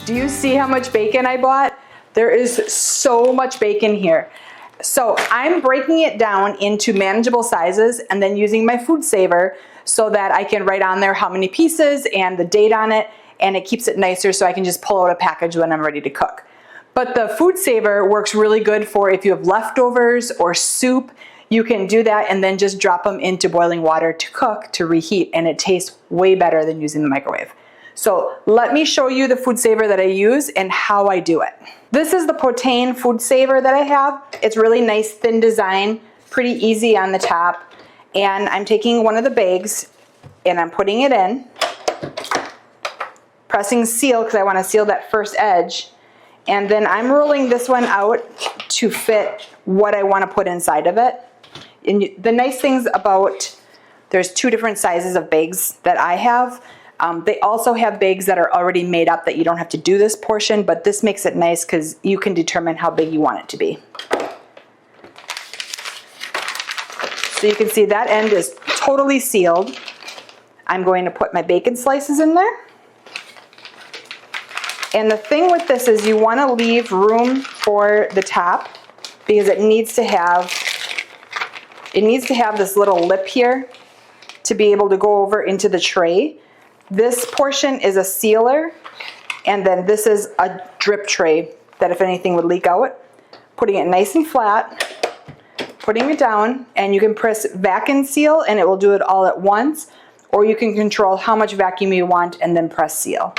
Do you see how much bacon I bought? There is so much bacon here. So I'm breaking it down into manageable sizes and then using my food saver so that I can write on there how many pieces and the date on it, and it keeps it nicer so I can just pull out a package when I'm ready to cook. But the food saver works really good for if you have leftovers or soup. You can do that and then just drop them into boiling water to cook, to reheat, and it tastes way better than using the microwave. So let me show you the food saver that I use and how I do it. This is the Protein food saver that I have. It's really nice, thin design, pretty easy on the top. And I'm taking one of the bags and I'm putting it in, pressing seal because I want to seal that first edge. And then I'm rolling this one out to fit what I want to put inside of it. And the nice things about, there's two different sizes of bags that I have. They also have bags that are already made up that you don't have to do this portion, but this makes it nice because you can determine how big you want it to be. So you can see that end is totally sealed. I'm going to put my bacon slices in there. And the thing with this is you want to leave room for the top because it needs to have this little lip here to be able to go over into the tray. This portion is a sealer, and then this is a drip tray that if anything would leak out. Putting it nice and flat, putting it down, and you can press vacuum seal and it will do it all at once, or you can control how much vacuum you want and then press seal.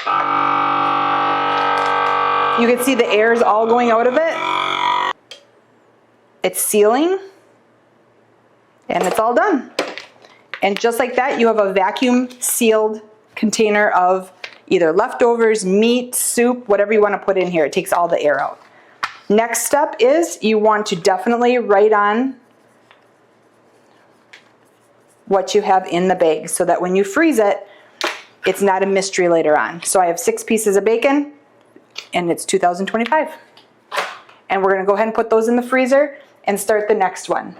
You can see the air is all going out of it. It's sealing, and it's all done. And just like that, you have a vacuum sealed container of either leftovers, meat, soup, whatever you want to put in here. It takes all the air out. Next step is you want to definitely write on what you have in the bag so that when you freeze it, it's not a mystery later on. So I have 6 pieces of bacon and it's 2025. And we're going to go ahead and put those in the freezer and start the next one.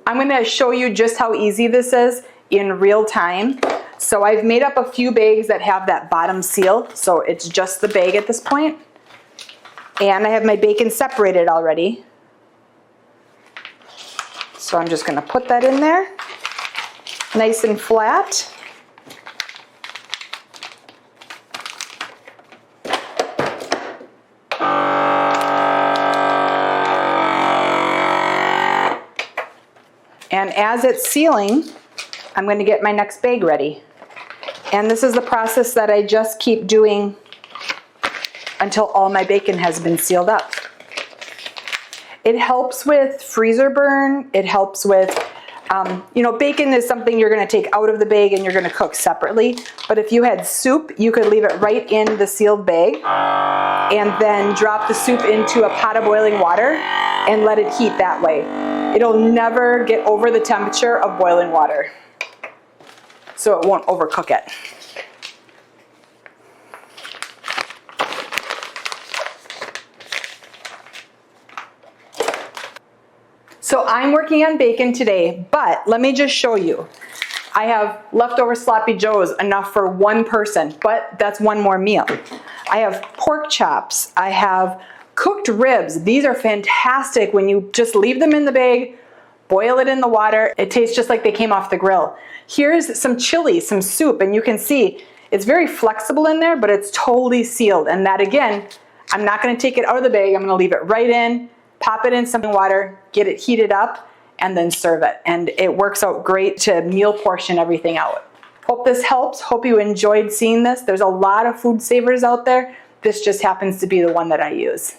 I'm going to show you just how easy this is in real time. So I've made up a few bags that have that bottom seal, so it's just the bag at this point. And I have my bacon separated already. So I'm just going to put that in there, nice and flat. And as it's sealing, I'm going to get my next bag ready. And this is the process that I just keep doing until all my bacon has been sealed up. It helps with freezer burn. It helps with, bacon is something you're going to take out of the bag and you're going to cook separately. But if you had soup, you could leave it right in the sealed bag and then drop the soup into a pot of boiling water and let it heat that way. It'll never get over the temperature of boiling water, so it won't overcook it. So I'm working on bacon today, but let me just show you. I have leftover sloppy joes, enough for one person, but that's one more meal. I have pork chops. I have cooked ribs. These are fantastic when you just leave them in the bag, boil it in the water. It tastes just like they came off the grill. Here's some chili, some soup, and you can see it's very flexible in there, but it's totally sealed. And that again, I'm not going to take it out of the bag. I'm going to leave it right in, pop it in some water, get it heated up, and then serve it. And it works out great to meal portion everything out. Hope this helps. Hope you enjoyed seeing this. There's a lot of food savers out there. This just happens to be the one that I use.